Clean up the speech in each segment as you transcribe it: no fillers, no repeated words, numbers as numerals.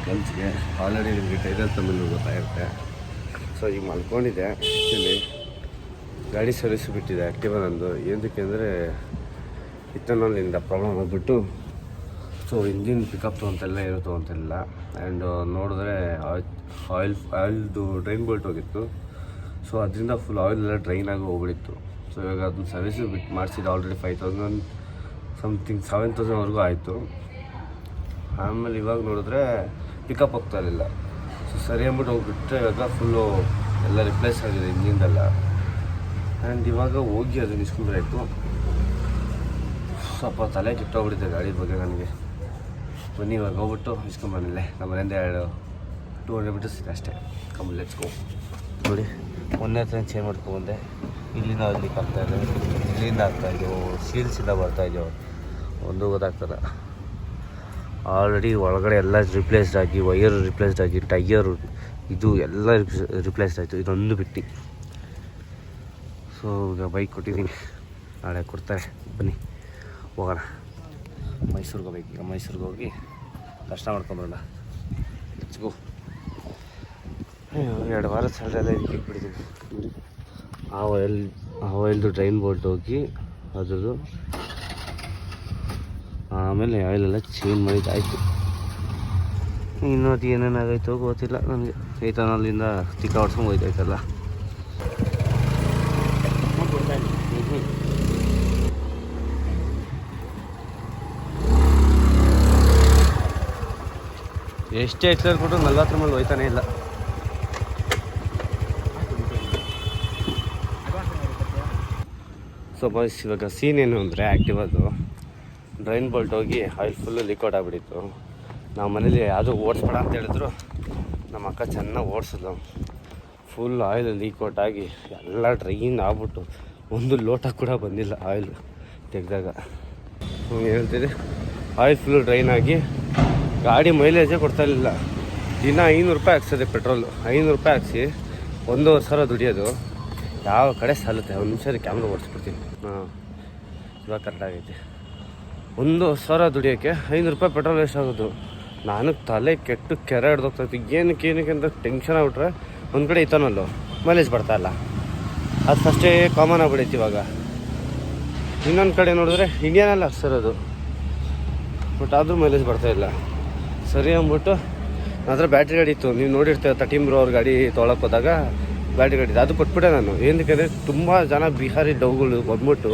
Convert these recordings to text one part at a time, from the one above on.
ಲಂಚ್ಗೆ. Already ನಿಮಗೆ title Tamil ಗೊತ್ತಾಗಿರುತ್ತೆ. So ಈಗ ಮಲ್ಕೊಂಡಿದ್ದೆ. Actually ಗಾಡಿ ಸರ್ವಿಸ್ ಬಿಟ್ಟಿದೆ ಆ್ಯಕ್ಟಿವಾ ನಂದು. ಏನಕ್ಕೆ ಅಂದರೆ ಇತ್ತನಲ್ಲಿಂದ ಪ್ರಾಬ್ಲಮ್ ಆಗಿಬಿಟ್ಟು ಸೊ ಇಂಜಿನ್ ಪಿಕಪ್ ಅಂತೆಲ್ಲ ಇರುತ್ತೋ ಅಂತೆಲ್ಲ. ಆ್ಯಂಡ್ ನೋಡಿದ್ರೆ ಆಯಿಲ್ದು ಡ್ರೈನ್ ಬೋಲ್ಟ್ ಹೋಗಿತ್ತು. ಸೊ ಅದರಿಂದ ಫುಲ್ ಆಯಿಲ್ ಎಲ್ಲ ಡ್ರೈನ್ ಆಗಿ ಹೋಗ್ಬಿಟ್ಟಿತ್ತು. ಸೊ ಇವಾಗ ಅದನ್ನ ಸರ್ವಿಸ್ ಬಿಟ್ಟು ಮಾಡಿಸಿದ್ದು ಆಲ್ರೆಡಿ 5,000 ಸಮಥಿಂಗ್ 7,000ವರೆಗೂ ಆಯಿತು. ಆಮೇಲೆ ಇವಾಗ ನೋಡಿದ್ರೆ ಪಿಕಪ್ ಹೋಗ್ತಾ ಇರಲಿಲ್ಲ. ಸೊ ಸರಿ ಅಂದ್ಬಿಟ್ಟು ಹೋಗ್ಬಿಟ್ರೆ ಇವಾಗ ಫುಲ್ಲು ಎಲ್ಲ ರಿಪ್ಲೇಸ್ ಆಗಿದೆ ಇಂಜಿನ್ದೆಲ್ಲ. ಆ್ಯಂಡ್ ಇವಾಗ ಹೋಗಿ ಅದನ್ನ ಇಸ್ಕೊಂಡ್ರಾಯ್ತು. ಸ್ವಲ್ಪ ತಲೆ ಕೆಟ್ಟೋಗ್ಬಿಟ್ಟಿದೆ ಗಾಡಿ ಬಗ್ಗೆ ನನಗೆ. ಬನ್ನಿ ಇವಾಗ ಹೋಗ್ಬಿಟ್ಟು ಇಸ್ಕೊಂಬಂದಿಲ್ಲ. ನಮ್ಮ ಮನೆಯಿಂದ 200 ಮೀಟರ್ಸ್ ಇದೆ ಅಷ್ಟೇ. Come let's go. ನೋಡಿ ಮೊನ್ನೆ ಹತ್ರ ಚೇಂಜ್ ಮಾಡ್ಕೊಂಡ್ಬಂದೆ. ಇಲ್ಲಿಂದ ಅಲ್ಲಿಗೆ ಆಗ್ತಾಯಿದೆ, ಇಲ್ಲಿಂದ ಆಗ್ತಾಯಿದ್ದೆವು, ಸೀಲ್ಸಿಂದ ಬರ್ತಾಯಿದ್ದೆವು, ಒಂದು ಗೊತ್ತಾಗ್ತದೆ. ಆಲ್ರೆಡಿ ಒಳಗಡೆ ಎಲ್ಲ ರಿಪ್ಲೇಸ್ಡ್ ಆಗಿ, ವೈರ್ ರಿಪ್ಲೇಸ್ಡ್ ಆಗಿ, ಟೈಯರು ಇದು ಎಲ್ಲ ರಿಪ್ಲೇಸ್ಡ್ ಆಯಿತು. ಇದೊಂದು ಬಿಟ್ಟು. ಸೊ ಈಗ ಬೈಕ್ ಕೊಟ್ಟಿದ್ದೀನಿ, ನಾಳೆ ಕೊಡ್ತಾರೆ. ಬನ್ನಿ ಹೋಗೋಣ. ಮೈಸೂರಿಗೆ ಹೋಗ್ಬೇಕು. ಈಗ ಮೈಸೂರಿಗೆ ಹೋಗಿ ದರ್ಶನ ಮಾಡ್ಕೊಂಬರೋಣ. Let's go. 2 ವಾರ ಸ್ಯಾಲ್ರಿ ಎಲ್ಲ ಇದಕ್ಕೆ ಇಟ್ಬಿಟ್ಟಿದ್ದೀನಿ. ನೋಡಿ ಆ ಆಯಿಲ್ದು ಡ್ರೈನ್ ಬೋಲ್ಟ್ ಹೋಗಿ ಅದ್ರದ್ದು ಆಮೇಲೆ ಆಯಿಲೆಲ್ಲ ಚೇಂಜ್ ಮಾಡಿದ್ದಾಯಿತು. ಇನ್ನೂ ಅದು ಏನೇನಾಗೈತೋ ಗೊತ್ತಿಲ್ಲ ನನಗೆ. ಏತನಲ್ಲಿಂದ ಚಿಕ್ಕ ಹೊಡ್ಸ್ಕೊಂಡು ಹೋಯ್ತಾಯ್ತಲ್ಲ. ಎಷ್ಟೇ ಎಕ್ಸರ್ ಕೊಟ್ಟು 40 ಮೇಲೆ ಹೋಯ್ತಾನೆ ಇಲ್ಲ. ಸೊ ಬಾಯ್ಸ್, ಇವಾಗ ಸೀನ್ ಏನು ಅಂದರೆ ಆ್ಯಕ್ಟಿವದು ಡ್ರೈನ್ ಬೋಲ್ಟ್ ಹೋಗಿ ಆಯಿಲ್ ಫುಲ್ಲು ಲೀಕ್ಔಟ್ ಆಗಿಬಿಟ್ಟಿತ್ತು. ನಾವು ಮನೇಲಿ ಯಾವುದೂ ಓಡಿಸ್ಬೇಡ ಅಂತ ಹೇಳಿದ್ರು. ನಮ್ಮ ಅಕ್ಕ ಚೆನ್ನಾಗಿ ಓಡಿಸಿದ್ಲು. ಫುಲ್ ಆಯಿಲ್ ಲೀಕ್ಔಟ್ ಆಗಿ ಎಲ್ಲ ಡ್ರೈನ್ ಆಗ್ಬಿಟ್ಟು ಒಂದು ಲೋಟ ಕೂಡ ಬಂದಿಲ್ಲ ಆಯಿಲ್ ತೆಗೆದಾಗ. ಹೇಳ್ತೀರಿ ಆಯಿಲ್ ಫುಲ್ಲು ಡ್ರೈನ್ ಆಗಿ ಗಾಡಿ ಮೈಲೇಜೇ ಕೊಡ್ತಾಯಿರಲಿಲ್ಲ. ದಿನ 500 ರೂಪಾಯಿ ಹಾಕ್ಸೋದೆ ಪೆಟ್ರೋಲು. 500 ರೂಪಾಯಿ ಹಾಕ್ಸಿ 1,500 ದುಡಿಯೋದು ಯಾವ ಕಡೆ ಸಾಲುತ್ತೆ. ಒಂದು ನಿಮಿಷ ಕ್ಯಾಮ್ರಾ ಓಡಿಸ್ಬಿಡ್ತೀನಿ. ಇವಾಗ ಕರೆಕ್ಟಾಗೈತೆ. 1,500 ದುಡಿಯೋಕ್ಕೆ 500 ರೂಪಾಯಿ ಪೆಟ್ರೋಲ್ ವೇಸ್ಟ್ ಆಗೋದು. ನಾನು ತಲೆ ಕೆಟ್ಟು ಕೆರೆ ಹಿಡ್ದೋಗ್ತಾಯಿತ್ತು. ಏನಕ್ಕೆ ಅಂತ ಟೆನ್ಷನ್ ಆಗ್ಬಿಟ್ರೆ ಒಂದು ಕಡೆ ಇತ್ತನಲ್ಲೋ ಮೈಲೇಜ್ ಬರ್ತಾಯಿಲ್ಲ. ಅದು ಫಸ್ಟೇ ಕಾಮನ್ ಆಗ್ಬಿಡೈತಿ ಇವಾಗ. ಇನ್ನೊಂದು ಕಡೆ ನೋಡಿದ್ರೆ ಇಂಡಿಯಾನಲ್ಲಿ ಹಾಕ್ಸಿರೋದು, ಬಟ್ ಆದರೂ ಮೈಲೇಜ್ ಬರ್ತಾಯಿಲ್ಲ. ಸರಿ ಅಂದ್ಬಿಟ್ಟು ನನ್ನ ಹತ್ರ ಬ್ಯಾಟ್ರಿ ಗಾಡಿ ಇತ್ತು. ನೀವು ನೋಡಿರ್ತೀರ 13 ಬ್ರೋ ಅವ್ರ ಗಾಡಿ ತೊಗೊಳಕ್ಕೆ ಹೋದಾಗ ಬ್ಯಾಟ್ರಿ ಗಾಡಿ ಇತ್ತು. ಅದು ಕೊಟ್ಬಿಟ್ಟೆ ನಾನು. ಏನಕ್ಕೆ ತುಂಬ ಜನ ಬಿಹಾರಿ ಡೌಗಳು ಬಂದ್ಬಿಟ್ಟು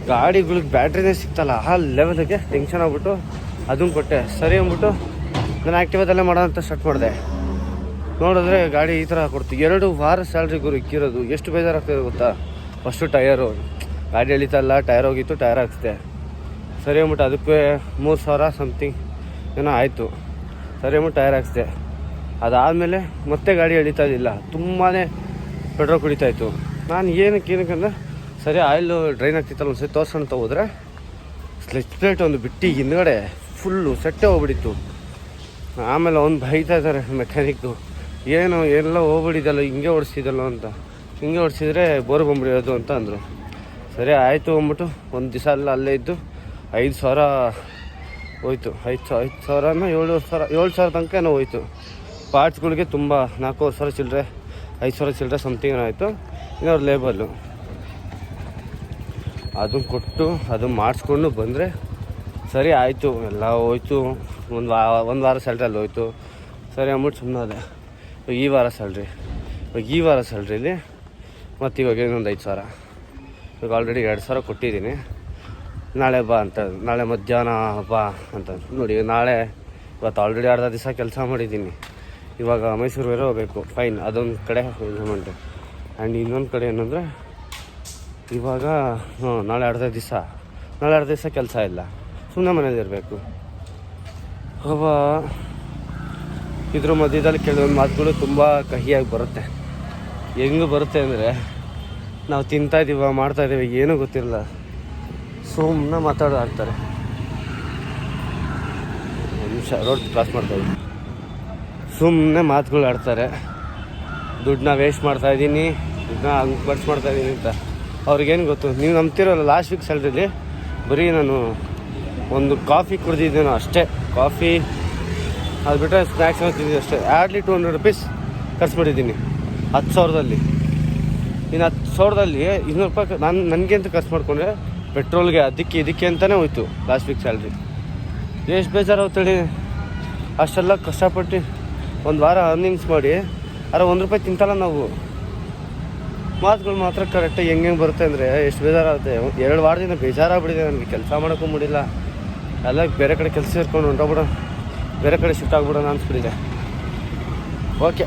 ಗಾಡಿಗಳಿಗೆ ಬ್ಯಾಟ್ರಿನೇ ಸಿಗ್ತಲ್ಲ ಆ ಲೆವೆಲ್ಗೆ ಟೆನ್ಷನ್ ಆಗ್ಬಿಟ್ಟು ಅದನ್ನು ಕೊಟ್ಟೆ. ಸರಿ ಅಂದ್ಬಿಟ್ಟು ನಾನು ಆ್ಯಕ್ಟಿವಾದಲ್ಲೇ ಮಾಡೋಂತ ಸ್ಟಾರ್ಟ್ ಮಾಡಿದೆ. ನೋಡಿದ್ರೆ ಗಾಡಿ ಈ ಥರ ಕೊಡ್ತು. 2 ವಾರ ಸ್ಯಾಲ್ರಿ ಗುರು ಇಕ್ಕಿರೋದು. ಎಷ್ಟು ಬೇಜಾರಾಗ್ತದೆ ಗೊತ್ತಾ. ಫಸ್ಟು ಟಯರು ಗಾಡಿ ಎಳಿತಲ್ಲ, ಟಯರ್ ಹೋಗಿತ್ತು, ಟಯರ್ ಹಾಕ್ಸ್ದೆ. ಸರಿ ಅಂದ್ಬಿಟ್ಟು ಅದಕ್ಕೆ 3,000 ಸಮಥಿಂಗ್ ಏನೋ ಆಯಿತು. ಸರಿ ಅಂದ್ಬಿಟ್ಟು ಟಯರ್ ಹಾಕ್ಸ್ದೆ. ಅದಾದಮೇಲೆ ಮತ್ತೆ ಗಾಡಿ ಎಳಿತಾ ಇದ್ದಿಲ್ಲ, ತುಂಬಾ ಪೆಟ್ರೋಲ್ ಕುಡಿತಾಯಿತ್ತು. ನಾನು ಏನಕ್ಕೆ ಸರಿ ಆಯಿಲ್ ಡ್ರೈನ್ ಆಗ್ತಿತ್ತಲ್ಲ ಒಂದು ಸರಿ ತೋರ್ಸೋಣ ಅಂತ ಹೋದರೆ ಸ್ಲೆಚ್ ಪ್ಲೇಟ್ ಒಂದು ಬಿಟ್ಟು ಹಿಂದ್ಗಡೆ ಫುಲ್ಲು ಸೆಟ್ಟೆ ಹೋಗ್ಬಿಟ್ಟಿತ್ತು. ಆಮೇಲೆ ಅವ್ನು ಬೈತಾ ಇದ್ದಾರೆ ಮೆಕ್ಯಾನಿಕ್ದು, ಏನು ಎಲ್ಲ ಹೋಗ್ಬಿಟ್ಟಿದ್ದಲ್ಲ, ಹಿಂಗೆ ಓಡಿಸಿದಲ್ಲ ಅಂತ. ಹಿಂಗೆ ಓಡಿಸಿದ್ರೆ ಬೋರ್ ಬಂದ್ಬಿಡೋದು ಅಂತ ಅಂದರು. ಸರಿ ಆಯಿತು ಅಂದ್ಬಿಟ್ಟು ಒಂದು ದಿವಸ ಅಲ್ಲೇ ಇದ್ದು 5,000 ಹೋಯ್ತು. 5,000 7,000 ತನಕ ಏನೋ ಹೋಯ್ತು. ಪಾರ್ಟ್ಸ್ಗಳಿಗೆ ತುಂಬ 4,500 ಚಿಲ್ಲರೆ 5,000 ಚಿಲ್ಲರೆ ಸಮಥಿಂಗ್ ಏನೋ ಆಯಿತು. ಇನ್ನೊಂದು ಲೇಬಲ್ಲು ಅದನ್ನು ಕೊಟ್ಟು ಅದು ಮಾಡಿಸ್ಕೊಂಡು ಬಂದರೆ ಸರಿ ಆಯಿತು, ಎಲ್ಲ ಹೋಯ್ತು. ಒಂದು ವಾರ ಸ್ಯಾಲ್ರಿ ಅಲ್ಲಿ ಹೋಯ್ತು. ಸರಿ ಅಂದ್ಬಿಟ್ಟು ಸುಮ್ಮನೆ ಅದೇ. ಈ ವಾರ ಸ್ಯಾಲ್ರಿಲಿ ಮತ್ತು ಇವಾಗ ಇನ್ನೊಂದು 5,000. ಇವಾಗ ಆಲ್ರೆಡಿ 2,000 ಕೊಟ್ಟಿದ್ದೀನಿ. ನಾಳೆ ಬಾ ಅಂತ, ನಾಳೆ ಮಧ್ಯಾಹ್ನ ಬಾ ಅಂತ ನೋಡಿ. ಇವತ್ತು ಆಲ್ರೆಡಿ ಅರ್ಧ ದಿವಸ ಕೆಲಸ ಮಾಡಿದ್ದೀನಿ. ಇವಾಗ ಮೈಸೂರು ಬೇರೆ ಹೋಗಬೇಕು. ಫೈನ್, ಅದೊಂದು ಕಡೆ ಎಂಜಾಯ್ಮೆಂಟು. ಆ್ಯಂಡ್ ಇನ್ನೊಂದು ಕಡೆ ಏನಂದರೆ ಇವಾಗ ನಾಳೆ ಅರ್ಧ ದಿವಸ ಕೆಲಸ ಇಲ್ಲ, ಸುಮ್ಮನೆ ಮನೇಲಿ ಇರಬೇಕು. ಇದ್ರ ಮಧ್ಯದಲ್ಲಿ ಕೆಲವೊಂದು ಮಾತುಗಳು ತುಂಬ ಕಹಿಯಾಗಿ ಬರುತ್ತೆ. ಹೆಂಗೆ ಬರುತ್ತೆ ಅಂದರೆ ನಾವು ತಿಂತಾಯಿದ್ದೀವ ಮಾಡ್ತಾಯಿದ್ದೀವಿ ಏನೂ ಗೊತ್ತಿರಲ್ಲ, ಸುಮ್ಮನೆ ಮಾತಾಡ್ತಾರೆ. ಒಂದು ನಿಮಿಷ ರೋಡ್ ಕ್ರಾಸ್ ಮಾಡ್ತಾಯಿದ್ದೀನಿ. ಸುಮ್ಮನೆ ಮಾತುಗಳು ಆಡ್ತಾರೆ. ದುಡ್ಡನ್ನ ವೇಸ್ಟ್ ಮಾಡ್ತಾಯಿದ್ದೀನಿ, ದುಡ್ಡನ್ನ ಹಂಗೆ ಖರ್ಚು ಮಾಡ್ತಾಯಿದ್ದೀನಿ ಅಂತ ಅವ್ರಿಗೇನು ಗೊತ್ತು. ನೀವು ನಂಬ್ತಿರೋಲ್ಲ, ಲಾಸ್ಟ್ ವೀಕ್ ಸ್ಯಾಲ್ರಿಲಿ ಬರೀ ನಾನು ಒಂದು ಕಾಫಿ ಕುಡ್ದಿದ್ದೇನೋ ಅಷ್ಟೇ. ಕಾಫಿ ಅದು ಬಿಟ್ಟರೆ ಸ್ನ್ಯಾಕ್ಸ್ ತಿಂದಿದ್ದು ಅಷ್ಟೇ. ಆ್ಯಡ್ಲಿ 200 ರುಪೀಸ್ ಖರ್ಚು ಮಾಡಿದ್ದೀನಿ 10,000ದಲ್ಲಿ. ಇನ್ನು 10,000ದಲ್ಲಿ 200 ರೂಪಾಯಿ ನನಗೆ ಅಂತ ಖರ್ಚು ಮಾಡಿಕೊಂಡ್ರೆ ಪೆಟ್ರೋಲ್ಗೆ ಅದಕ್ಕೆ ಇದಕ್ಕೆ ಅಂತಲೇ ಹೋಯ್ತು ಲಾಸ್ಟ್ ವೀಕ್ ಸ್ಯಾಲ್ರಿ. ಎಷ್ಟು ಬೇಜಾರಾಗ್ತೇಳಿ. ಅಷ್ಟೆಲ್ಲ ಕಷ್ಟಪಟ್ಟು ಒಂದು ವಾರ ಅರ್ನಿಂಗ್ಸ್ ಮಾಡಿ ಅರೆ 1 ರೂಪಾಯಿ ತಿಂತಲ್ಲ ನಾವು. ಮಾತುಗಳು ಮಾತ್ರ ಕರೆಕ್ಟಾಗಿ ಹೆಂಗೆ ಬರುತ್ತೆ ಅಂದರೆ ಎಷ್ಟು ಬೇಜಾರಾಗುತ್ತೆ. 2 ವಾರದಿಂದ ಬೇಜಾರಾಗ್ಬಿಟ್ಟಿದೆ ನನಗೆ. ಕೆಲಸ ಮಾಡೋಕ್ಕೂ ಮುಡಿಲ್ಲ. ಎಲ್ಲ ಬೇರೆ ಕಡೆ ಕೆಲಸ ಸೇರ್ಕೊಂಡು ಹೊಂಟೋಗ್ಬಿಡೋ, ಬೇರೆ ಕಡೆ ಶಿಫ್ಟ್ ಆಗ್ಬಿಡೋಣ ಅನ್ಸ್ಬಿಟ್ಟಿದೆ. ಓಕೆ,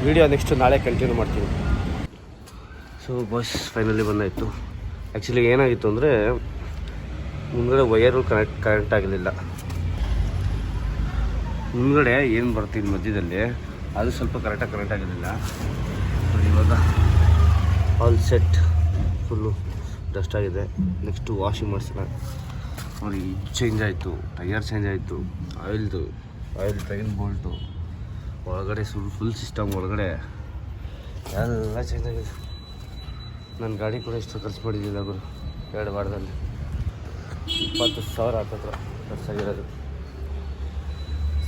ವಿಡಿಯೋ ನೆಕ್ಸ್ಟ್ ನಾಳೆ ಕಂಟಿನ್ಯೂ ಮಾಡ್ತೀನಿ. ಸೊ ಬಸ್ ಫೈನಲಿ ಬಂದಾಯಿತು. ಆ್ಯಕ್ಚುಲಿ ಏನಾಗಿತ್ತು ಅಂದರೆ ಮುಂದ್ಗಡೆ ವಯರು ಕರೆಕ್ಟ್ ಆಗಲಿಲ್ಲ. ಮುಂದ್ಗಡೆ ಏನು ಬರ್ತೀನಿ ಮಧ್ಯದಲ್ಲಿ ಅದು ಸ್ವಲ್ಪ ಕರೆಕ್ಟಾಗಿ ಕನೆಕ್ಟ್ ಆಗಿರಲಿಲ್ಲ. ಇವಾಗ ಆಲ್ ಸೆಟ್, ಫುಲ್ಲು ಡಸ್ಟ್ ಆಗಿದೆ. ನೆಕ್ಸ್ಟು ವಾಷಿಂಗ್ ಮಾಡಿಸೋಣ. ನೋಡಿ, ಚೇಂಜ್ ಆಯಿತು, ಟೈಯರ್ ಚೇಂಜ್ ಆಯಿತು, ಆಯಿಲ್ ಟ್ರೈನ್ ಬೋಲ್ಟು ಒಳಗಡೆ ಫುಲ್ ಸಿಸ್ಟಮ್ ಒಳಗಡೆ ಎಲ್ಲ ಚೇಂಜ್ ಆಗಿದೆ. ನನ್ನ ಗಾಡಿ ಕೂಡ ಎಷ್ಟು ಖರ್ಚು ಮಾಡಿದ್ದಿಲ್ಲ ಗುರು. 2 ವಾರದಲ್ಲಿ 20,000 ಹತ್ತತ್ರ ಖರ್ಚಾಗಿರೋದು.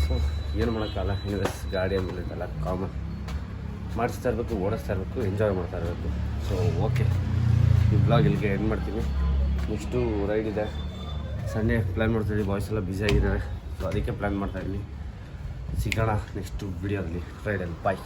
ಸೊ ಏನು ಮಾಡೋಕ್ಕಲ್ಲ, ಏನಿದೆ ಗಾಡಿ ಆಮೇಲೆ ಇದೆಲ್ಲ ಕಾಮನ್. ಮಾಡಿಸ್ತಾ ಇರಬೇಕು, ಓಡಿಸ್ತಾ ಇರಬೇಕು, ಎಂಜಾಯ್ ಮಾಡ್ತಾ ಇರಬೇಕು. ಸೊ ಓಕೆ, ಈ ಬ್ಲಾಗ್ ಇಲ್ಲಿಗೆ ಎಂಡ್ ಮಾಡ್ತೀನಿ. ನೆಕ್ಸ್ಟು ರೈಡ್ ಇದೆ, ಸಂಡೇ ಪ್ಲ್ಯಾನ್ ಮಾಡ್ತಾಯಿದ್ದೀವಿ. ಬಾಯ್ಸ್ ಎಲ್ಲ ಬ್ಯುಸಿ ಆಗಿದ್ದಾರೆ, ಸೊ ಅದಕ್ಕೆ ಪ್ಲ್ಯಾನ್ ಮಾಡ್ತಾಯಿದ್ದೀನಿ. ಸಿಗೋಣ ನೆಕ್ಸ್ಟು ವಿಡಿಯೋದಲ್ಲಿ ರೈಡಲ್ಲಿ. ಬಾಯ್.